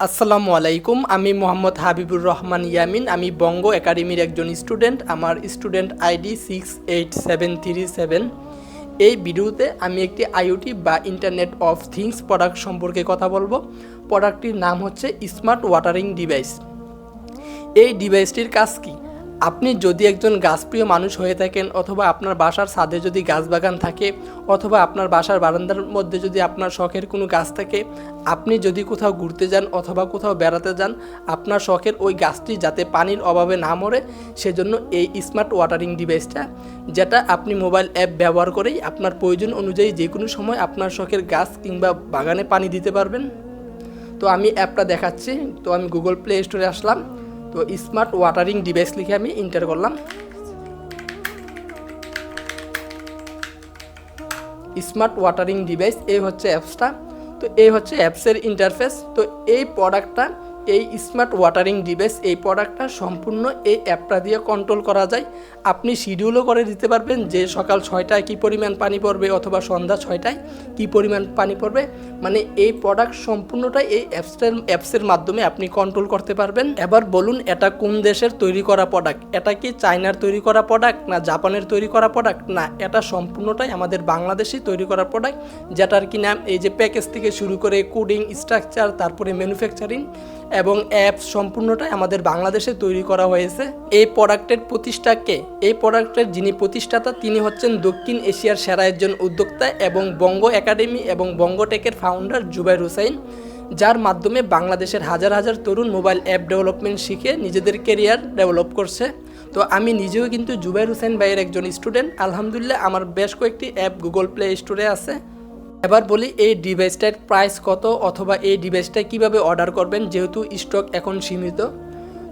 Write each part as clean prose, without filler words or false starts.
আসসালামু আলাইকুম। আমি মোহাম্মদ হাবিবুর রহমান ইয়ামিন। আমি বঙ্গ একাডেমির একজন স্টুডেন্ট। আমার স্টুডেন্ট আইডি 68737। এই ভিডিওতে আমি একটি আইওটি বা ইন্টারনেট অফ থিংস প্রোডাক্ট সম্পর্কে কথা বলবো। প্রোডাক্টটির নাম হচ্ছে স্মার্ট ওয়াটারিং ডিভাইস। এই ডিভাইসটির কাজ কী? আপনি যদি একজন গাছপ্রিয় মানুষ হয়ে থাকেন, অথবা আপনার বাসার ছাদে যদি গাছ বাগান থাকে, অথবা আপনার বাসার বারান্দার মধ্যে যদি আপনার শখের কোনো গাছ থাকে, আপনি যদি কোথাও ঘুরতে যান অথবা কোথাও বেড়াতে যান, আপনার শখের ওই গাছটি যাতে পানির অভাবে না মরে, সেজন্য এই স্মার্ট ওয়াটারিং ডিভাইসটা, যেটা আপনি মোবাইল অ্যাপ ব্যবহার করেই আপনার প্রয়োজন অনুযায়ী যে কোনো সময় আপনার শখের গাছ কিংবা বাগানে পানি দিতে পারবেন। তো আমি অ্যাপটা দেখাচ্ছি। তো আমি গুগল প্লে স্টোরে আসলাম। তো স্মার্ট ওয়াটারিং ডিভাইস লিখে আমি এন্টার করলাম। স্মার্ট ওয়াটারিং ডিভাইস, এই হচ্ছে অ্যাপসটা। তো এই হচ্ছে অ্যাপসের ইন্টারফেস। তো এই প্রোডাক্টটা, এই স্মার্ট ওয়াটারিং ডিভাইস, এই প্রোডাক্টটা সম্পূর্ণ এই অ্যাপটা দিয়ে কন্ট্রোল করা যায়। আপনি শিডিউলও করে দিতে পারবেন যে সকাল 6টায় কী পরিমাণ পানি পড়বে অথবা সন্ধ্যা 6টায় কী পরিমাণ পানি পড়বে। মানে এই প্রোডাক্ট সম্পূর্ণটাই এই অ্যাপসের মাধ্যমে আপনি কন্ট্রোল করতে পারবেন। এবার বলুন, এটা কোন দেশের তৈরি করা প্রোডাক্ট? এটা কি চায়নার তৈরি করা প্রোডাক্ট, না জাপানের তৈরি করা প্রোডাক্ট? না, এটা সম্পূর্ণটাই আমাদের বাংলাদেশেই তৈরি করা প্রোডাক্ট, যেটার কি নাম এই যে প্যাকেজ থেকে শুরু করে কোডিং, স্ট্রাকচার, তারপরে ম্যানুফ্যাকচারিং এবং অ্যাপস সম্পূর্ণটাই আমাদের বাংলাদেশে তৈরি করা হয়েছে। এই প্রোডাক্টের প্রতিষ্ঠাকে, এই প্রোডাক্টের যিনি প্রতিষ্ঠাতা, তিনি হচ্ছেন দক্ষিণ এশিয়ার সেরা একজন উদ্যোক্তা এবং বঙ্গ একাডেমি এবং বঙ্গটেকের ফাউন্ডার জুবাইর হোসাইন, যার মাধ্যমে বাংলাদেশের হাজার হাজার তরুণ মোবাইল অ্যাপ ডেভেলপমেন্ট শিখে নিজেদের কেরিয়ার ডেভেলপ করছে। তো আমি নিজেও কিন্তু জুবাইর হোসাইন ভাইয়ের একজন স্টুডেন্ট। আলহামদুলিল্লাহ, আমার বেশ কয়েকটি অ্যাপ গুগল প্লে স্টোরে আছে। এবার বলি এই ডিভাইসটার প্রাইস কত, অথবা এই ডিভাইসটা কিভাবে অর্ডার করবেন, যেহেতু স্টক এখন সীমিত।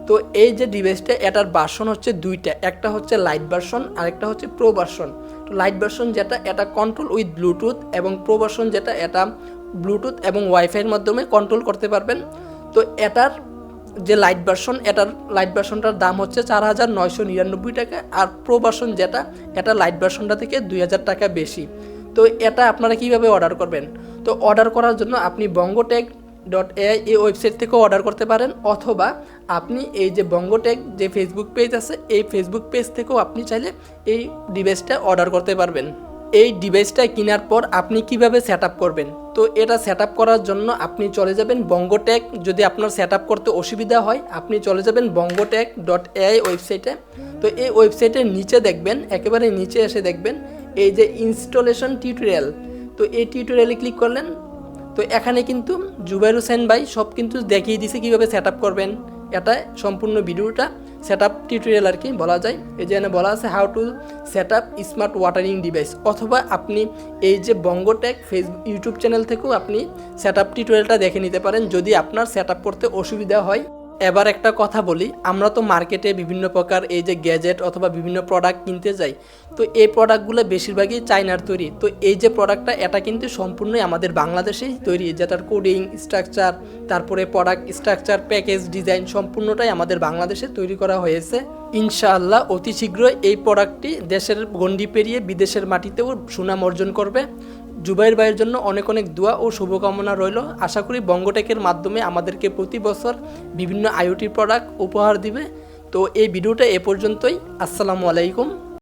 তো এই যে ডিভাইসটা, এটার ভার্সন হচ্ছে দুইটা, একটা হচ্ছে লাইট ভার্সন আর একটা হচ্ছে প্রো ভার্সন। তো লাইট ভার্সন যেটা, এটা কন্ট্রোল উইথ ব্লুটুথ, এবং প্রো ভার্সন যেটা, এটা ব্লুটুথ এবং ওয়াইফাইয়ের মাধ্যমে কন্ট্রোল করতে পারবেন। তো এটার যে লাইট ভার্সন, এটার লাইট ভার্সনটার দাম হচ্ছে 4999 টাকা, আর প্রো ভার্সন যেটা, এটা লাইট ভার্সনটা থেকে 2000 টাকা বেশি। তো এটা আপনারা কিভাবে অর্ডার করবেন? তো অর্ডার করার জন্য আপনি bongotech.ai এই ওয়েবসাইট থেকেও অর্ডার করতে পারেন, অথবা আপনি এই যে বঙ্গটেক যে ফেসবুক পেজ আছে, এই ফেসবুক পেজ থেকেও আপনি চাইলে এই ডিভাইসটা অর্ডার করতে পারবেন। এই ডিভাইসটা কেনার পর আপনি কিভাবে সেট আপ করবেন? তো এটা সেট আপ করার জন্য আপনি চলে যাবেন বঙ্গটেক। যদি আপনার সেট আপ করতে অসুবিধা হয়, আপনি চলে যাবেন bongotech.ai ওয়েবসাইটে। তো এই ওয়েবসাইটের নিচে দেখবেন, একেবারে নিচে এসে দেখবেন এই যে ইনস্টলেশন টিউটোরিয়াল। তো এই টিউটোরিয়ালে ক্লিক করলেন। তো এখানে কিন্তু জুবাইর হোসেন ভাই সব কিন্তু দেখিয়ে দিছে কীভাবে সেট আপ করবেন। এটা সম্পূর্ণ ভিডিওটা সেট আপ টিউটোরিয়াল আর কি বলা যায়। এই যে এখানে বলা আছে how to set up smart watering device, অথবা আপনি এই যে বঙ্গটেক ফেসবুক ইউটিউব চ্যানেল থেকেও আপনি সেট আপ টিউটোরিয়ালটা দেখে নিতে পারেন যদি আপনার সেট আপ করতে অসুবিধা হয়। এবার একটা কথা বলি, আমরা তো মার্কেটে বিভিন্ন প্রকার এই যে গ্যাজেট অথবা বিভিন্ন প্রোডাক্ট কিনতে যাই। তো এই প্রোডাক্টগুলো বেশিরভাগই চায়নার তৈরি। তো এই যে প্রোডাক্টটা, এটা কিন্তু সম্পূর্ণই আমাদের বাংলাদেশেই তৈরি, যেটার কোডিং, স্ট্রাকচার, তারপরে প্রোডাক্ট স্ট্রাকচার, প্যাকেজ, ডিজাইন সম্পূর্ণটাই আমাদের বাংলাদেশে তৈরি করা হয়েছে। ইনশাআল্লাহ অতি শীঘ্রই এই প্রোডাক্টটি দেশের গণ্ডি পেরিয়ে বিদেশের মাটিতেও সুনাম অর্জন করবে। জুবাইর ভাইয়ের জন্য অনেক অনেক দোয়া ও শুভকামনা রইল। আশা করি বঙ্গটেকের মাধ্যমে আমাদেরকে প্রতি বছর বিভিন্ন আইওটি প্রোডাক্ট উপহার দিবে। তো এই ভিডিওটা এ পর্যন্তই। আসসালামু আলাইকুম।